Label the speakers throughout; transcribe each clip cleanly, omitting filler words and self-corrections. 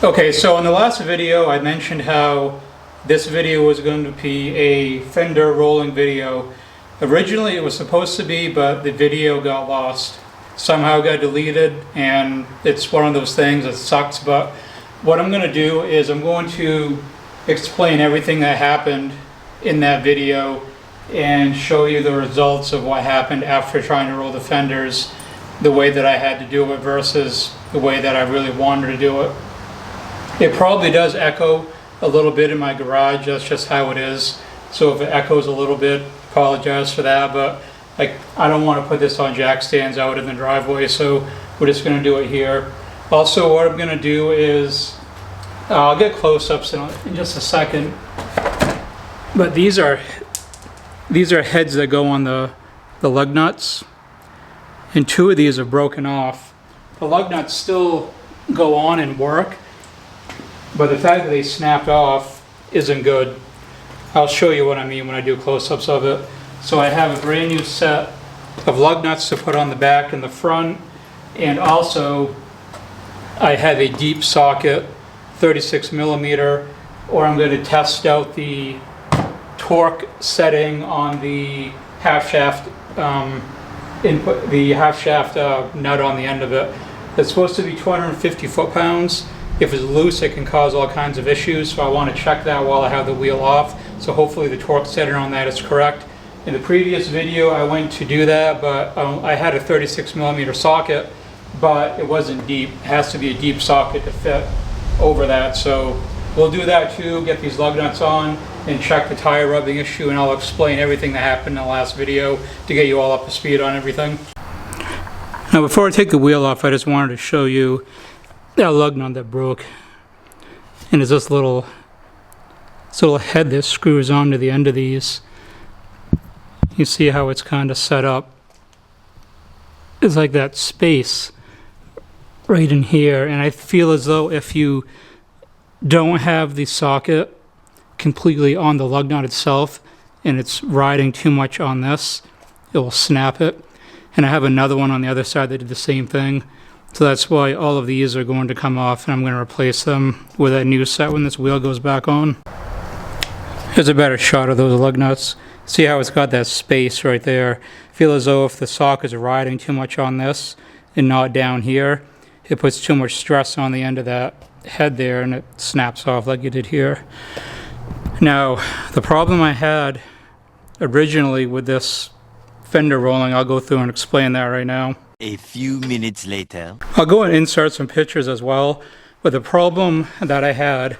Speaker 1: Okay, so in the last video I mentioned how this video was going to be a Fender rolling video. Originally it was supposed to be, but the video got lost. Somehow got deleted, and it's one of those things that sucks, but what I'm going to do is I'm going to explain everything that happened in that video and show you the results of what happened after trying to roll the fenders, the way that I had to do it versus the way that I really wanted to do it. It probably does echo a little bit in my garage, that's just how it is. So if it echoes a little bit, apologize for that, but I don't want to put this on jack stands out in the driveway, so we're just going to do it here. Also, what I'm going to do is, I'll get close-ups in just a second, but these are heads that go on the lug nuts, and two of these are broken off. The lug nuts still go on and work, but the fact that they snapped off isn't good. I'll show you what I mean when I do close-ups of it. So I have a brand new set of lug nuts to put on the back and the front, and also I have a deep socket, 36 millimeter, or I'm going to test out the torque setting on the half shaft input, the half shaft nut on the end of it. It's supposed to be 250 foot-pounds. If it's loose, it can cause all kinds of issues, so I want to check that while I have the wheel off. So hopefully the torque setting on that is correct. In the previous video, I went to do that, but I had a 36 millimeter socket, but it wasn't deep. It has to be a deep socket to fit over that. So we'll do that too, get these lug nuts on and check the tire rubbing issue, and I'll explain everything that happened in the last video to get you all up to speed on everything. Now before I take the wheel off, I just wanted to show you that lug nut that broke. And there's this little head that screws onto the end of these. You see how it's kind of set up. It's like that space right in here, and I feel as though if you don't have the socket completely on the lug nut itself and it's riding too much on this, it will snap it. And I have another one on the other side that did the same thing. So that's why all of these are going to come off, and I'm going to replace them with a new set when this wheel goes back on. Here's a better shot of those lug nuts. See how it's got that space right there. Feel as though if the socket is riding too much on this and not down here, it puts too much stress on the end of that head there and it snaps off like it did here. Now, the problem I had originally with this fender rolling, I'll go through and explain that right now.
Speaker 2: A few minutes later.
Speaker 1: I'll go and insert some pictures as well, but the problem that I had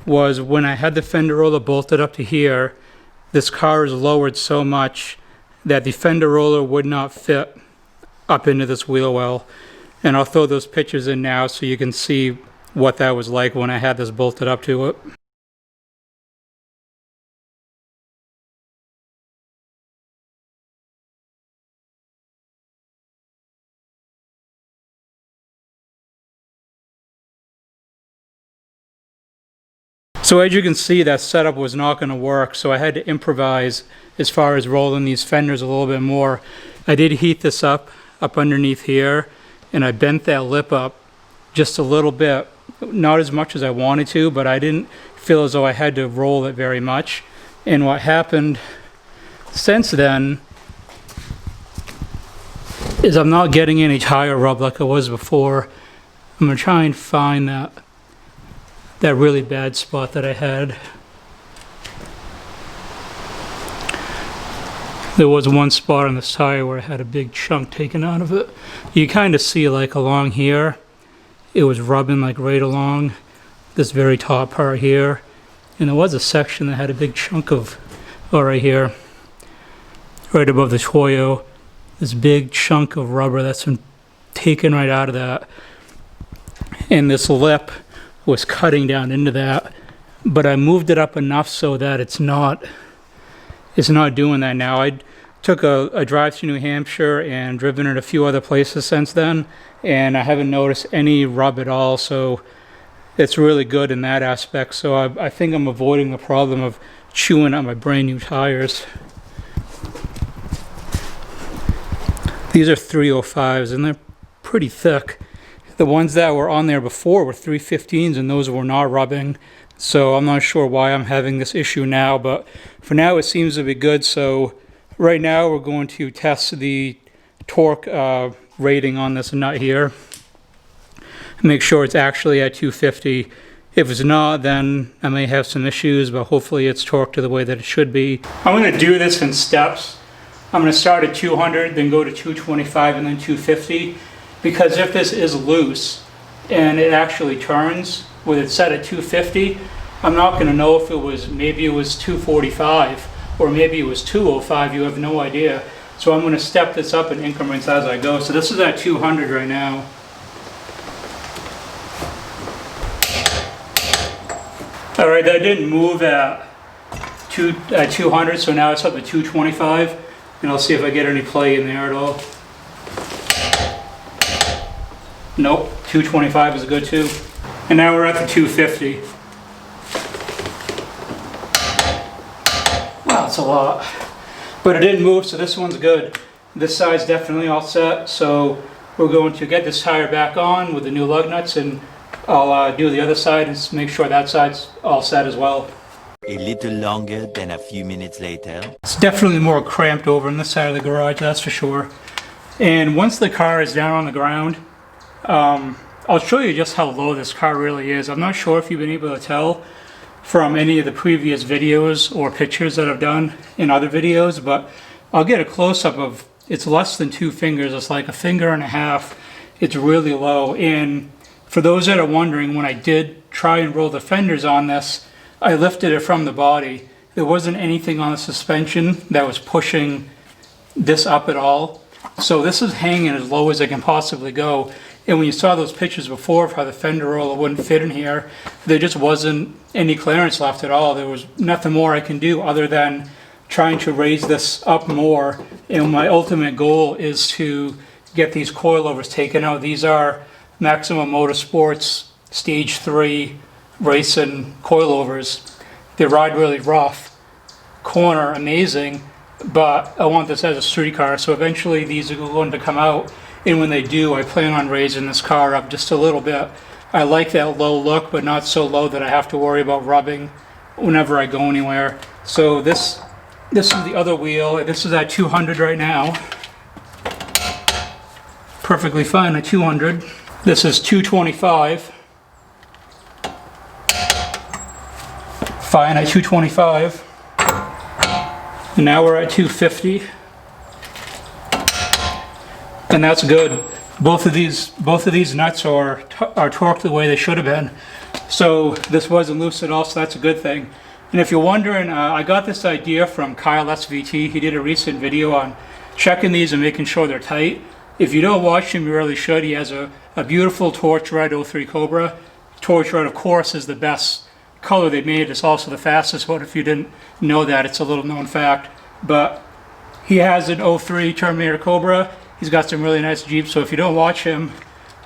Speaker 1: was when I had the fender roller bolted up to here, this car is lowered so much that the fender roller would not fit up into this wheel well. And I'll throw those pictures in now so you can see what that was like when I had this bolted up to it. So as you can see, that setup was not going to work, so I had to improvise as far as rolling these fenders a little bit more. I did heat this up underneath here, and I bent that lip up just a little bit. Not as much as I wanted to, but I didn't feel as though I had to roll it very much. And what happened since then is I'm not getting any tire rub like I was before. I'm going to try and find that really bad spot that I had. There was one spot on this tire where I had a big chunk taken out of it. You kind of see like along here, it was rubbing like right along this very top part here. And there was a section that had a big chunk of, right here, right above the Toyo, this big chunk of rubber that's been taken right out of that. And this lip was cutting down into that, but I moved it up enough so that it's not doing that now. I took a drive to New Hampshire and driven it a few other places since then, and I haven't noticed any rub at all, so it's really good in that aspect. So I think I'm avoiding the problem of chewing on my brand new tires. These are 305s and they're pretty thick. The ones that were on there before were 315s and those were not rubbing. So I'm not sure why I'm having this issue now, but for now it seems to be good. So right now we're going to test the torque rating on this nut here. Make sure it's actually at 250. If it's not, then I may have some issues, but hopefully it's torqued to the way that it should be. I'm going to do this in steps. I'm going to start at 200, then go to 225, and then 250. Because if this is loose and it actually turns with it set at 250, I'm not going to know if it was, maybe it was 245 or maybe it was 205. You have no idea. So I'm going to step this up in increments as I go. So this is at 200 right now. All right, that didn't move at 200, so now it's up to 225, and I'll see if I get any play in there at all. Nope, 225 is good too. And now we're at the 250. Wow, that's a lot. But it didn't move, so this one's good. This side's definitely all set, so we're going to get this tire back on with the new lug nuts, and I'll do the other side and make sure that side's all set as well.
Speaker 2: A little longer than a few minutes later.
Speaker 1: It's definitely more cramped over on this side of the garage, that's for sure. And once the car is down on the ground, I'll show you just how low this car really is. I'm not sure if you've been able to tell from any of the previous videos or pictures that I've done in other videos, but I'll get a close-up of, it's less than 2 fingers. It's like 1.5 fingers. It's really low. And for those that are wondering, when I did try and roll the fenders on this, I lifted it from the body. There wasn't anything on the suspension that was pushing this up at all. So this is hanging as low as it can possibly go. And when you saw those pictures before of how the fender roller wouldn't fit in here, there just wasn't any clearance left at all. There was nothing more I can do other than trying to raise this up more. And my ultimate goal is to get these coilovers taken out. These are Maximum Motorsports Stage 3 racing coilovers. They ride really rough, corner amazing, but I want this as a street car, so eventually these are going to come out, and when they do, I plan on raising this car up just a little bit. I like that low look, but not so low that I have to worry about rubbing whenever I go anywhere. So this is the other wheel. This is at 200 right now. Perfectly fine at 200. This is 225. Fine at 225. And now we're at 250. And that's good. Both of these nuts are torqued the way they should have been. So this wasn't loose at all, so that's a good thing. And if you're wondering, I got this idea from Kyle SVT. He did a recent video on checking these and making sure they're tight. If you don't watch him, you really should. He has a beautiful torch red 03 Cobra. Torch red, of course, is the best color they made. It's also the fastest one. If you didn't know that, it's a little known fact. But he has an 03 Terminator Cobra. He's got some really nice Jeeps, so if you don't watch him,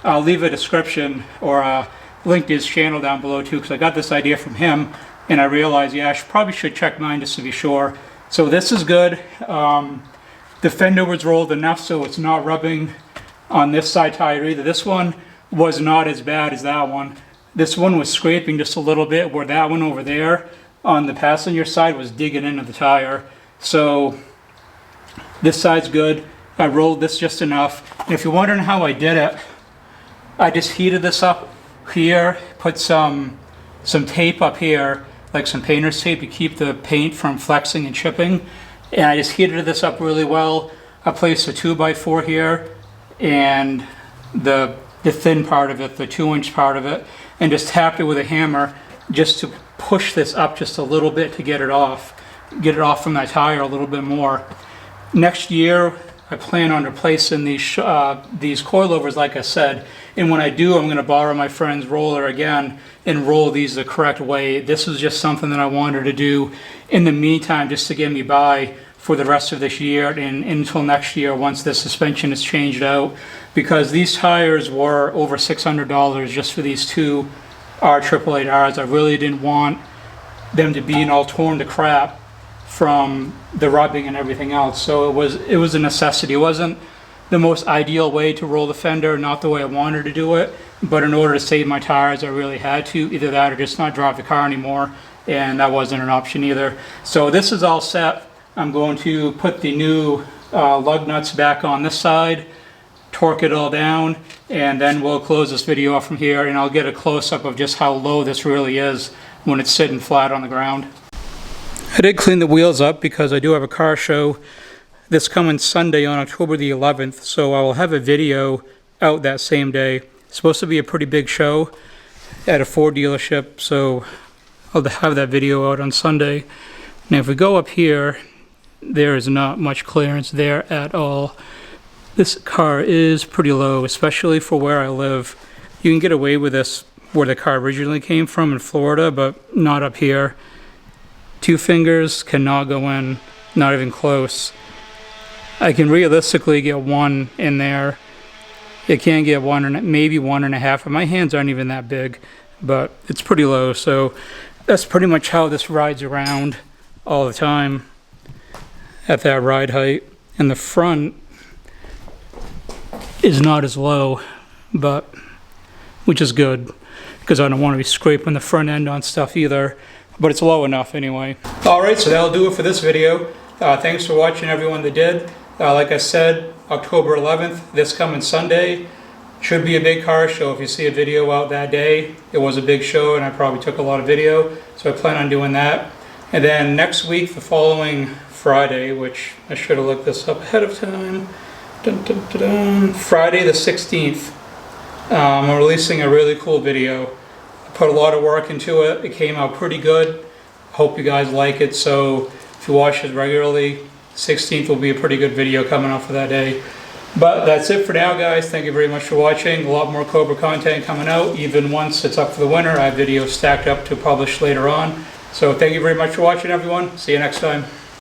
Speaker 1: I'll leave a description or a link to his channel down below too, because I got this idea from him, and I realized, yeah, probably should check mine just to be sure. So this is good. The fender was rolled enough so it's not rubbing on this side tire either. This one was not as bad as that one. This one was scraping just a little bit, where that one over there on the passenger side was digging into the tire. So this side's good. I rolled this just enough. And if you're wondering how I did it, I just heated this up here, put some tape up here, like some painter's tape to keep the paint from flexing and chipping. And I just heated this up really well. I placed a 2x4 here and the thin part of it, the 2-inch part of it, and just tapped it with a hammer just to push this up just a little bit to get it off from that tire a little bit more. Next year, I plan on replacing these coilovers, like I said, and when I do, I'm going to borrow my friend's roller again and roll these the correct way. This was just something that I wanted to do in the meantime, just to get me by for the rest of this year and until next year once the suspension is changed out, because these tires were over $600 just for these two R888Rs. I really didn't want them to be all torn to crap from the rubbing and everything else, so it was a necessity. It wasn't the most ideal way to roll the fender, not the way I wanted to do it, but in order to save my tires, I really had to. Either that or just not drive the car anymore, and that wasn't an option either. So this is all set. I'm going to put the new lug nuts back on this side, torque it all down, and then we'll close this video off from here, and I'll get a close-up of just how low this really is when it's sitting flat on the ground. I did clean the wheels up because I do have a car show this coming Sunday on October the 11th, so I will have a video out that same day. It's supposed to be a pretty big show at a Ford dealership, so I'll have that video out on Sunday. Now if we go up here, there is not much clearance there at all. This car is pretty low, especially for where I live. You can get away with this where the car originally came from in Florida, but not up here. 2 fingers cannot go in, not even close. I can realistically get 1 in there. It can get 1 and maybe 1.5, and my hands aren't even that big, but it's pretty low. So that's pretty much how this rides around all the time at that ride height. And the front is not as low, but which is good because I don't want to be scraping the front end on stuff either, but it's low enough anyway. Alright, so that'll do it for this video. Thanks for watching everyone that did. Like I said, October 11th, this coming Sunday, should be a big car show. If you see a video out that day, it was a big show and I probably took a lot of video, so I plan on doing that. And then next week, the following Friday, which I should have looked this up ahead of time, Friday the 16th, I'm releasing a really cool video. I put a lot of work into it. It came out pretty good. Hope you guys like it. So if you watch it regularly, 16th will be a pretty good video coming up for that day. But that's it for now, guys. Thank you very much for watching. A lot more Cobra content coming out. Even once it's up for the winter, I have videos stacked up to publish later on. So thank you very much for watching, everyone. See you next time.